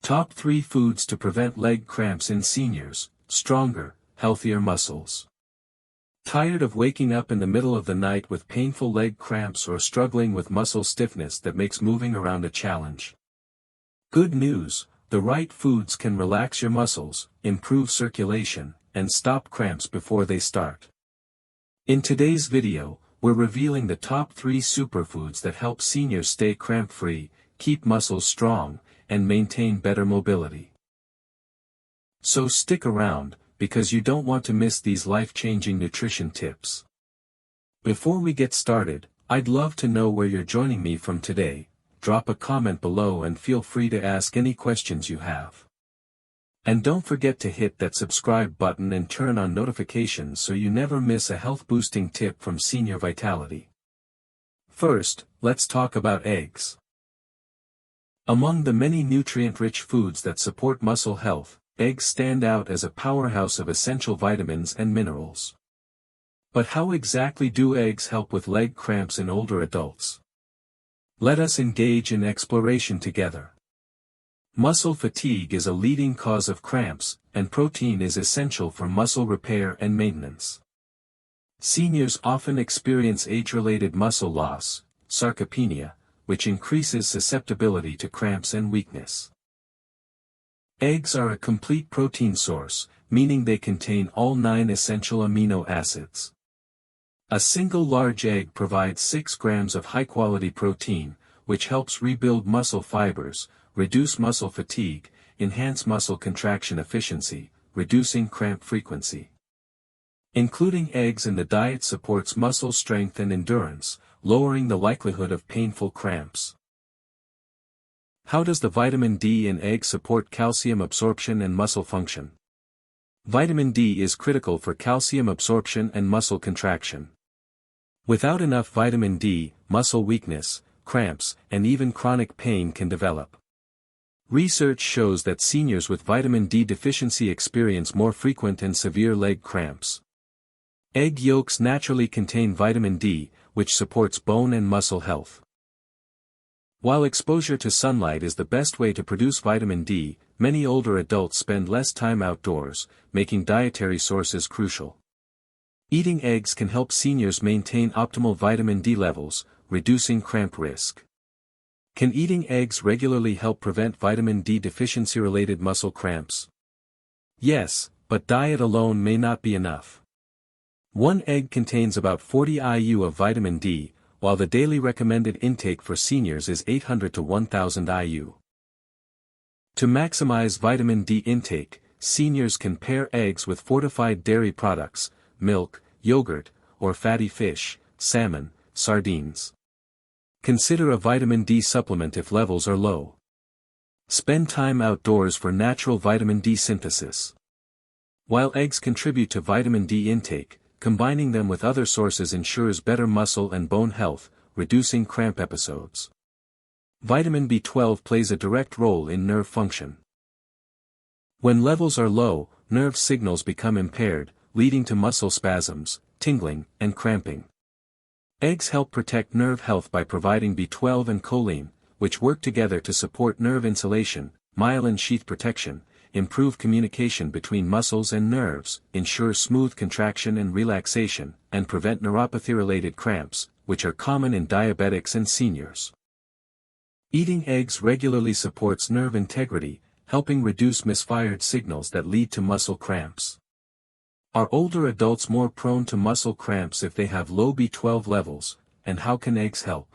Top 3 foods to prevent leg cramps in seniors: stronger, healthier muscles. Tired of waking up in the middle of the night with painful leg cramps or struggling with muscle stiffness that makes moving around a challenge? Good news, the right foods can relax your muscles, improve circulation, and stop cramps before they start. In today's video, we're revealing the top 3 superfoods that help seniors stay cramp-free, keep muscles strong, and maintain better mobility. So stick around, because you don't want to miss these life-changing nutrition tips. Before we get started, I'd love to know where you're joining me from today. Drop a comment below and feel free to ask any questions you have. And don't forget to hit that subscribe button and turn on notifications so you never miss a health-boosting tip from Senior Vitality. First, let's talk about eggs. Among the many nutrient-rich foods that support muscle health, eggs stand out as a powerhouse of essential vitamins and minerals. But how exactly do eggs help with leg cramps in older adults? Let us engage in exploration together. Muscle fatigue is a leading cause of cramps, and protein is essential for muscle repair and maintenance. Seniors often experience age-related muscle loss, sarcopenia, which increases susceptibility to cramps and weakness. Eggs are a complete protein source, meaning they contain all 9 essential amino acids. A single large egg provides 6 grams of high-quality protein, which helps rebuild muscle fibers, reduce muscle fatigue, enhance muscle contraction efficiency, reducing cramp frequency. Including eggs in the diet supports muscle strength and endurance, lowering the likelihood of painful cramps. How does the vitamin D in eggs support calcium absorption and muscle function? Vitamin D is critical for calcium absorption and muscle contraction. Without enough vitamin D, muscle weakness, cramps, and even chronic pain can develop. Research shows that seniors with vitamin D deficiency experience more frequent and severe leg cramps. Egg yolks naturally contain vitamin D, which supports bone and muscle health. While exposure to sunlight is the best way to produce vitamin D, many older adults spend less time outdoors, making dietary sources crucial. Eating eggs can help seniors maintain optimal vitamin D levels, reducing cramp risk. Can eating eggs regularly help prevent vitamin D deficiency-related muscle cramps? Yes, but diet alone may not be enough. One egg contains about 40 IU of vitamin D, while the daily recommended intake for seniors is 800 to 1000 IU. To maximize vitamin D intake, seniors can pair eggs with fortified dairy products, milk, yogurt, or fatty fish, salmon, sardines. Consider a vitamin D supplement if levels are low. Spend time outdoors for natural vitamin D synthesis. While eggs contribute to vitamin D intake, combining them with other sources ensures better muscle and bone health, reducing cramp episodes. Vitamin B12 plays a direct role in nerve function. When levels are low, nerve signals become impaired, leading to muscle spasms, tingling, and cramping. Eggs help protect nerve health by providing B12 and choline, which work together to support nerve insulation, myelin sheath protection, improve communication between muscles and nerves, ensure smooth contraction and relaxation, and prevent neuropathy-related cramps, which are common in diabetics and seniors. Eating eggs regularly supports nerve integrity, helping reduce misfired signals that lead to muscle cramps. Are older adults more prone to muscle cramps if they have low B12 levels, and how can eggs help?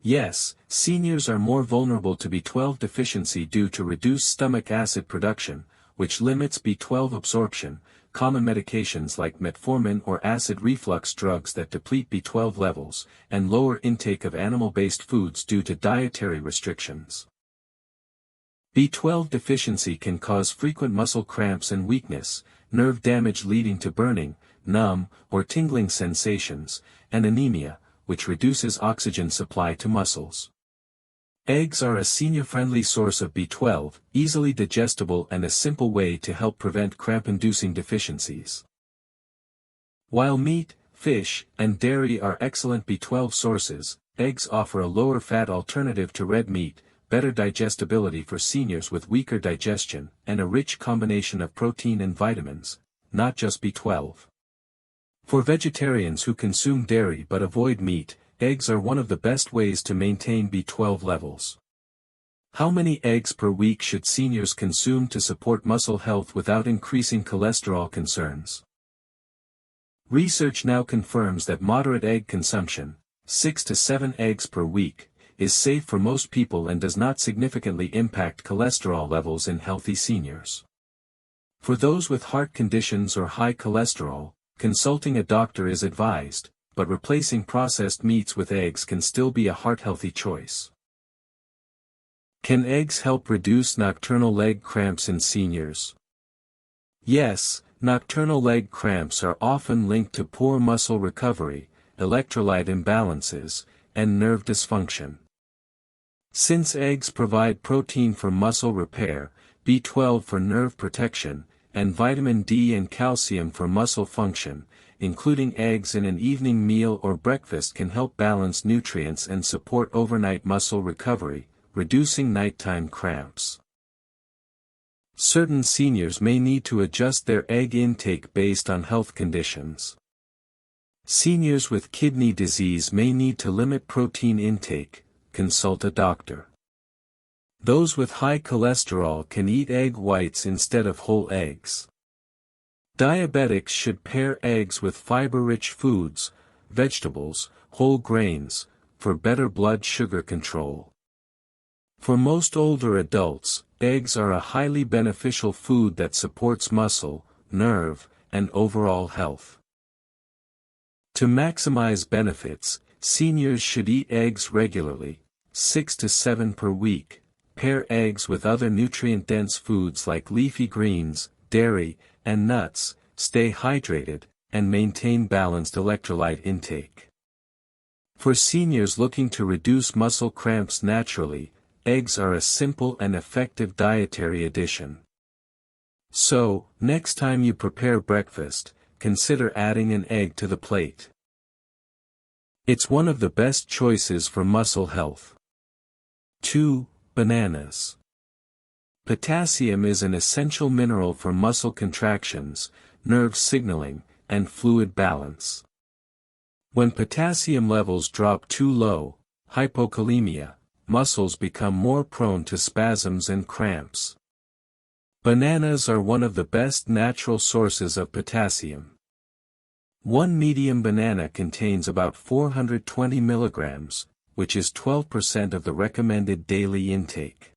Yes, seniors are more vulnerable to B12 deficiency due to reduced stomach acid production, which limits B12 absorption. Common medications like metformin or acid reflux drugs that deplete B12 levels, and lower intake of animal-based foods due to dietary restrictions. B12 deficiency can cause frequent muscle cramps and weakness, nerve damage leading to burning, numb, or tingling sensations, and anemia, which reduces oxygen supply to muscles. Eggs are a senior-friendly source of B12, easily digestible and a simple way to help prevent cramp-inducing deficiencies. While meat, fish, and dairy are excellent B12 sources, eggs offer a lower-fat alternative to red meat, better digestibility for seniors with weaker digestion, and a rich combination of protein and vitamins, not just B12. For vegetarians who consume dairy but avoid meat, eggs are one of the best ways to maintain B12 levels. How many eggs per week should seniors consume to support muscle health without increasing cholesterol concerns? Research now confirms that moderate egg consumption, 6 to 7 eggs per week, is safe for most people and does not significantly impact cholesterol levels in healthy seniors. For those with heart conditions or high cholesterol, consulting a doctor is advised, but replacing processed meats with eggs can still be a heart-healthy choice. Can eggs help reduce nocturnal leg cramps in seniors? Yes, nocturnal leg cramps are often linked to poor muscle recovery, electrolyte imbalances, and nerve dysfunction. Since eggs provide protein for muscle repair, B12 for nerve protection, and vitamin D and calcium for muscle function, including eggs in an evening meal or breakfast can help balance nutrients and support overnight muscle recovery, reducing nighttime cramps. Certain seniors may need to adjust their egg intake based on health conditions. Seniors with kidney disease may need to limit protein intake, consult a doctor. Those with high cholesterol can eat egg whites instead of whole eggs. Diabetics should pair eggs with fiber-rich foods, vegetables, whole grains, for better blood sugar control. For most older adults, eggs are a highly beneficial food that supports muscle, nerve, and overall health. To maximize benefits, seniors should eat eggs regularly, 6 to 7 per week, pair eggs with other nutrient-dense foods like leafy greens, dairy, and nuts, stay hydrated, and maintain balanced electrolyte intake. For seniors looking to reduce muscle cramps naturally, eggs are a simple and effective dietary addition. So, next time you prepare breakfast, consider adding an egg to the plate. It's one of the best choices for muscle health. 2. Bananas. Potassium is an essential mineral for muscle contractions, nerve signaling, and fluid balance. When potassium levels drop too low, hypokalemia, muscles become more prone to spasms and cramps. Bananas are one of the best natural sources of potassium. One medium banana contains about 420 milligrams, which is 12% of the recommended daily intake.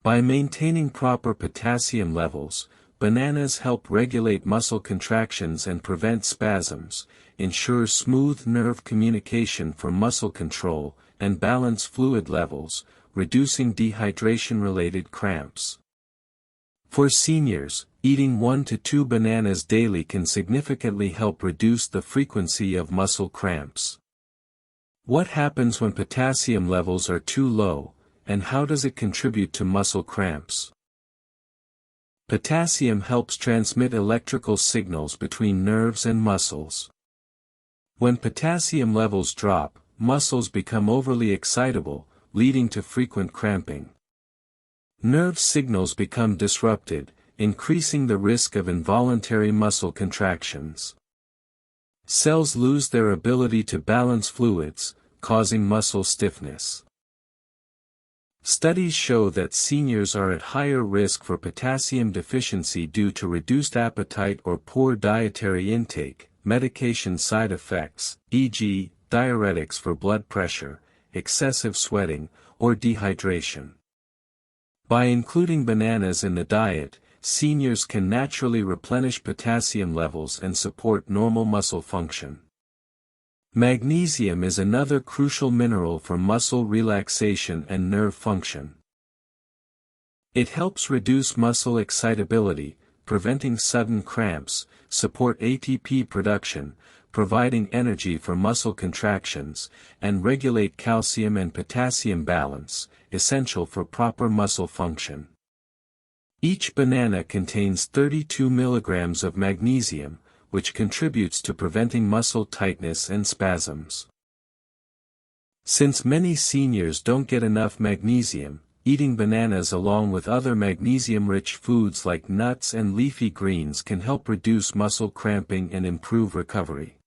By maintaining proper potassium levels, bananas help regulate muscle contractions and prevent spasms, ensure smooth nerve communication for muscle control, and balance fluid levels, reducing dehydration-related cramps. For seniors, eating 1 to 2 bananas daily can significantly help reduce the frequency of muscle cramps. What happens when potassium levels are too low, and how does it contribute to muscle cramps? Potassium helps transmit electrical signals between nerves and muscles. When potassium levels drop, muscles become overly excitable, leading to frequent cramping. Nerve signals become disrupted, increasing the risk of involuntary muscle contractions. Cells lose their ability to balance fluids, causing muscle stiffness. Studies show that seniors are at higher risk for potassium deficiency due to reduced appetite or poor dietary intake, medication side effects, e.g., diuretics for blood pressure, excessive sweating, or dehydration. By including bananas in the diet, seniors can naturally replenish potassium levels and support normal muscle function. Magnesium is another crucial mineral for muscle relaxation and nerve function. It helps reduce muscle excitability, preventing sudden cramps, support ATP production, providing energy for muscle contractions, and regulate calcium and potassium balance, essential for proper muscle function. Each banana contains 32 milligrams of magnesium, which contributes to preventing muscle tightness and spasms. Since many seniors don't get enough magnesium, eating bananas along with other magnesium-rich foods like nuts and leafy greens can help reduce muscle cramping and improve recovery.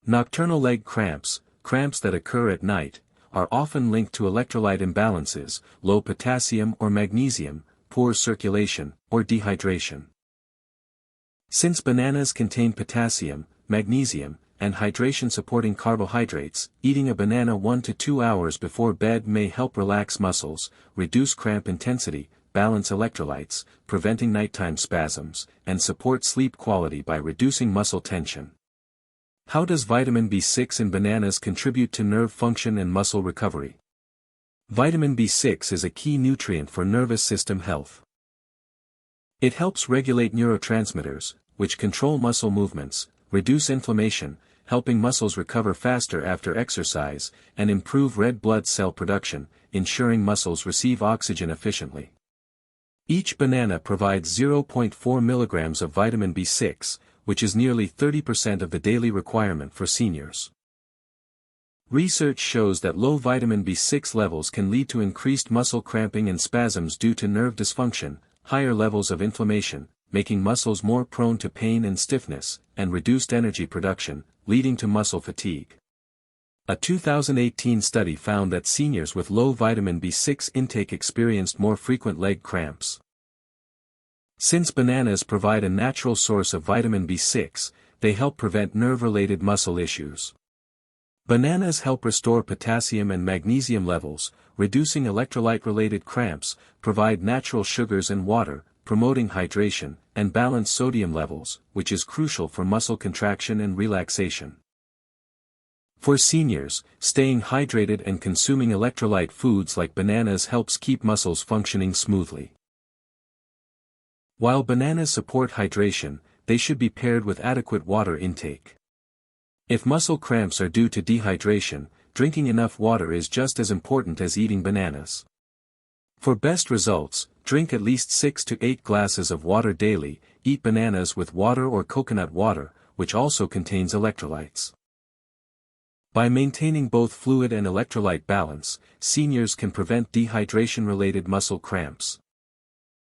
Nocturnal leg cramps, cramps that occur at night, are often linked to electrolyte imbalances, low potassium or magnesium, poor circulation, or dehydration. Since bananas contain potassium, magnesium, and hydration-supporting carbohydrates, eating a banana 1 to 2 hours before bed may help relax muscles, reduce cramp intensity, balance electrolytes, preventing nighttime spasms, and support sleep quality by reducing muscle tension. How does vitamin B6 in bananas contribute to nerve function and muscle recovery? Vitamin B6 is a key nutrient for nervous system health. It helps regulate neurotransmitters, which control muscle movements, reduce inflammation, helping muscles recover faster after exercise, and improve red blood cell production, ensuring muscles receive oxygen efficiently. Each banana provides 0.4 milligrams of vitamin B6, which is nearly 30% of the daily requirement for seniors. Research shows that low vitamin B6 levels can lead to increased muscle cramping and spasms due to nerve dysfunction, higher levels of inflammation, making muscles more prone to pain and stiffness, and reduced energy production, leading to muscle fatigue. A 2018 study found that seniors with low vitamin B6 intake experienced more frequent leg cramps. Since bananas provide a natural source of vitamin B6, they help prevent nerve-related muscle issues. Bananas help restore potassium and magnesium levels, reducing electrolyte-related cramps, provide natural sugars and water, promoting hydration, and balance sodium levels, which is crucial for muscle contraction and relaxation. For seniors, staying hydrated and consuming electrolyte foods like bananas helps keep muscles functioning smoothly. While bananas support hydration, they should be paired with adequate water intake. If muscle cramps are due to dehydration, drinking enough water is just as important as eating bananas. For best results, drink at least 6 to 8 glasses of water daily, eat bananas with water or coconut water, which also contains electrolytes. By maintaining both fluid and electrolyte balance, seniors can prevent dehydration-related muscle cramps.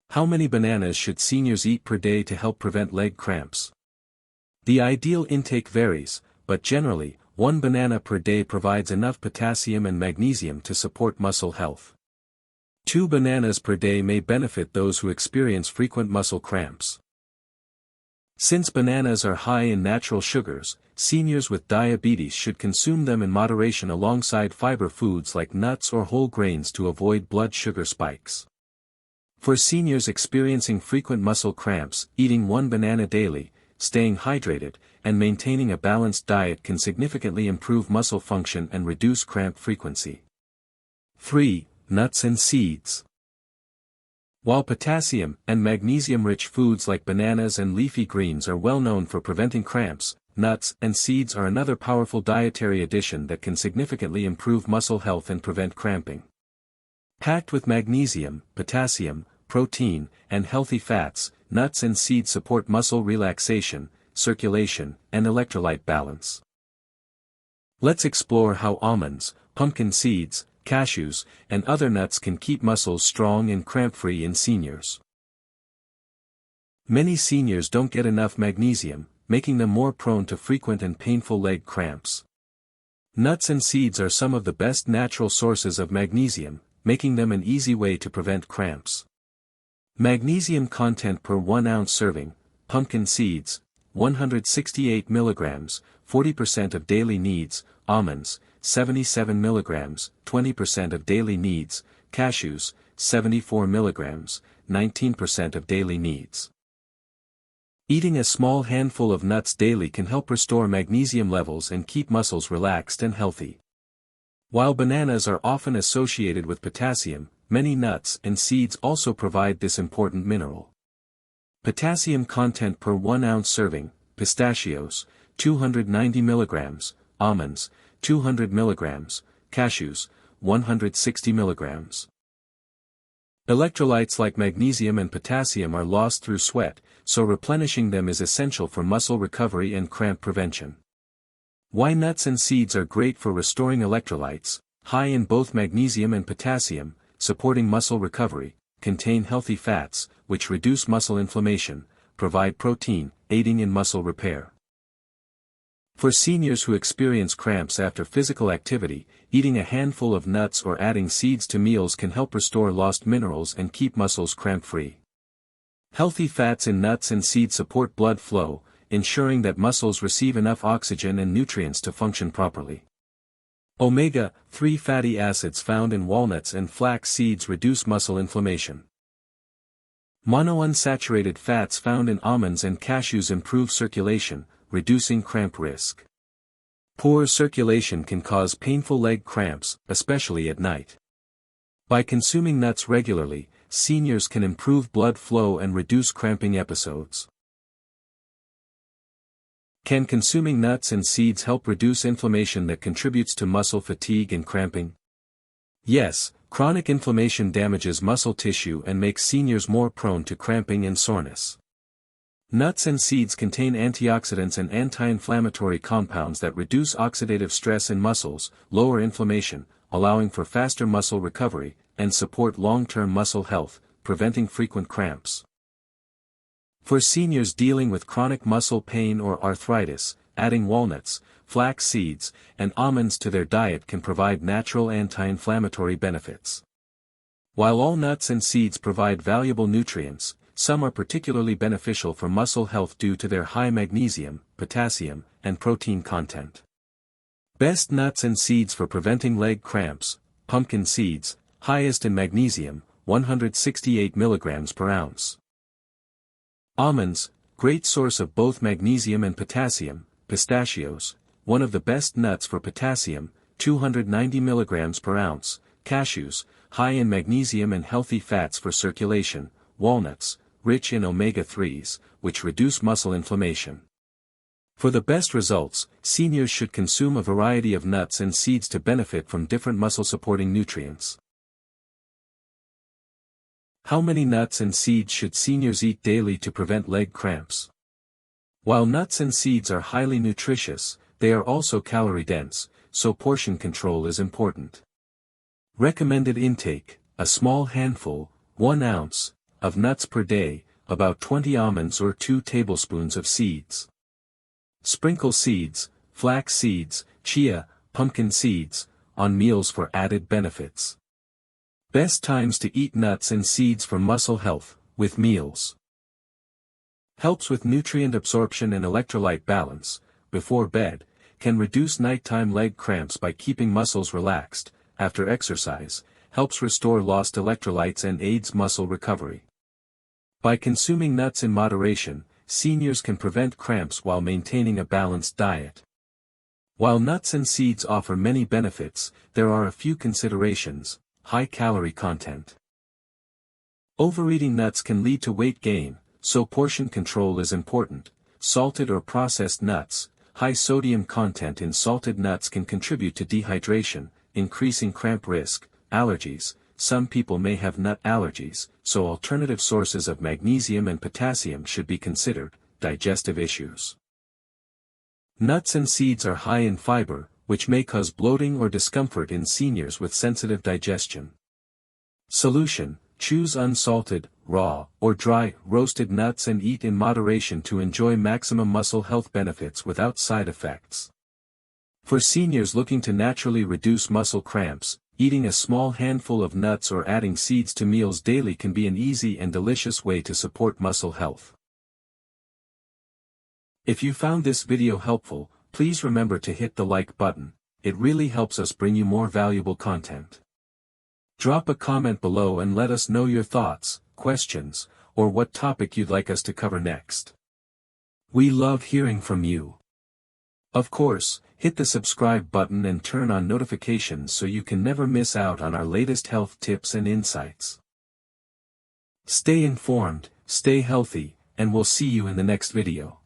How many bananas should seniors eat per day to help prevent leg cramps? The ideal intake varies, but generally, 1 banana per day provides enough potassium and magnesium to support muscle health. 2 bananas per day may benefit those who experience frequent muscle cramps. Since bananas are high in natural sugars, seniors with diabetes should consume them in moderation alongside fiber foods like nuts or whole grains to avoid blood sugar spikes. For seniors experiencing frequent muscle cramps, eating 1 banana daily, staying hydrated, and maintaining a balanced diet can significantly improve muscle function and reduce cramp frequency. 3. Nuts and seeds. While potassium and magnesium-rich foods like bananas and leafy greens are well known for preventing cramps, nuts and seeds are another powerful dietary addition that can significantly improve muscle health and prevent cramping. Packed with magnesium, potassium, protein, and healthy fats, nuts and seeds support muscle relaxation, circulation, and electrolyte balance. Let's explore how almonds, pumpkin seeds, cashews, and other nuts can keep muscles strong and cramp-free in seniors. Many seniors don't get enough magnesium, making them more prone to frequent and painful leg cramps. Nuts and seeds are some of the best natural sources of magnesium, making them an easy way to prevent cramps. Magnesium content per 1 ounce serving: pumpkin seeds, 168 milligrams, 40% of daily needs; almonds, 77 milligrams, 20% of daily needs; cashews, 74 milligrams, 19% of daily needs. Eating a small handful of nuts daily can help restore magnesium levels and keep muscles relaxed and healthy. While bananas are often associated with potassium, many nuts and seeds also provide this important mineral. Potassium content per 1 ounce serving: pistachios, 290 milligrams, almonds, 200 milligrams, cashews, 160 milligrams. Electrolytes like magnesium and potassium are lost through sweat, so replenishing them is essential for muscle recovery and cramp prevention. Why nuts and seeds are great for restoring electrolytes, high in both magnesium and potassium, supporting muscle recovery, contain healthy fats, which reduce muscle inflammation, provide protein, aiding in muscle repair. For seniors who experience cramps after physical activity, eating a handful of nuts or adding seeds to meals can help restore lost minerals and keep muscles cramp-free. Healthy fats in nuts and seeds support blood flow, ensuring that muscles receive enough oxygen and nutrients to function properly. Omega-3 fatty acids found in walnuts and flax seeds reduce muscle inflammation. Monounsaturated fats found in almonds and cashews improve circulation, reducing cramp risk. Poor circulation can cause painful leg cramps, especially at night. By consuming nuts regularly, seniors can improve blood flow and reduce cramping episodes. Can consuming nuts and seeds help reduce inflammation that contributes to muscle fatigue and cramping? Yes, chronic inflammation damages muscle tissue and makes seniors more prone to cramping and soreness. Nuts and seeds contain antioxidants and anti-inflammatory compounds that reduce oxidative stress in muscles, lower inflammation, allowing for faster muscle recovery, and support long-term muscle health, preventing frequent cramps. For seniors dealing with chronic muscle pain or arthritis, adding walnuts, flax seeds, and almonds to their diet can provide natural anti-inflammatory benefits. While all nuts and seeds provide valuable nutrients, some are particularly beneficial for muscle health due to their high magnesium, potassium, and protein content. Best nuts and seeds for preventing leg cramps: pumpkin seeds, highest in magnesium, 168 mg per ounce. Almonds, great source of both magnesium and potassium. Pistachios, one of the best nuts for potassium, 290 mg per ounce. Cashews, high in magnesium and healthy fats for circulation. Walnuts, rich in omega-3s, which reduce muscle inflammation. For the best results, seniors should consume a variety of nuts and seeds to benefit from different muscle-supporting nutrients. How many nuts and seeds should seniors eat daily to prevent leg cramps? While nuts and seeds are highly nutritious, they are also calorie-dense, so portion control is important. Recommended intake: a small handful, 1 ounce, of nuts per day, about 20 almonds or 2 tablespoons of seeds. Sprinkle seeds, flax seeds, chia, pumpkin seeds, on meals for added benefits. Best times to eat nuts and seeds for muscle health: with meals. Helps with nutrient absorption and electrolyte balance. Before bed, can reduce nighttime leg cramps by keeping muscles relaxed. After exercise, helps restore lost electrolytes and aids muscle recovery. By consuming nuts in moderation, seniors can prevent cramps while maintaining a balanced diet. While nuts and seeds offer many benefits, there are a few considerations. High calorie content. Overeating nuts can lead to weight gain, so portion control is important. Salted or processed nuts, high sodium content in salted nuts can contribute to dehydration, increasing cramp risk. Allergies: some people may have nut allergies, so alternative sources of magnesium and potassium should be considered. Digestive issues. Nuts and seeds are high in fiber, which may cause bloating or discomfort in seniors with sensitive digestion. Solution: choose unsalted, raw, or dry, roasted nuts and eat in moderation to enjoy maximum muscle health benefits without side effects. For seniors looking to naturally reduce muscle cramps, eating a small handful of nuts or adding seeds to meals daily can be an easy and delicious way to support muscle health. If you found this video helpful, please remember to hit the like button. It really helps us bring you more valuable content. Drop a comment below and let us know your thoughts, questions, or what topic you'd like us to cover next. We love hearing from you. Of course, hit the subscribe button and turn on notifications so you can never miss out on our latest health tips and insights. Stay informed, stay healthy, and we'll see you in the next video.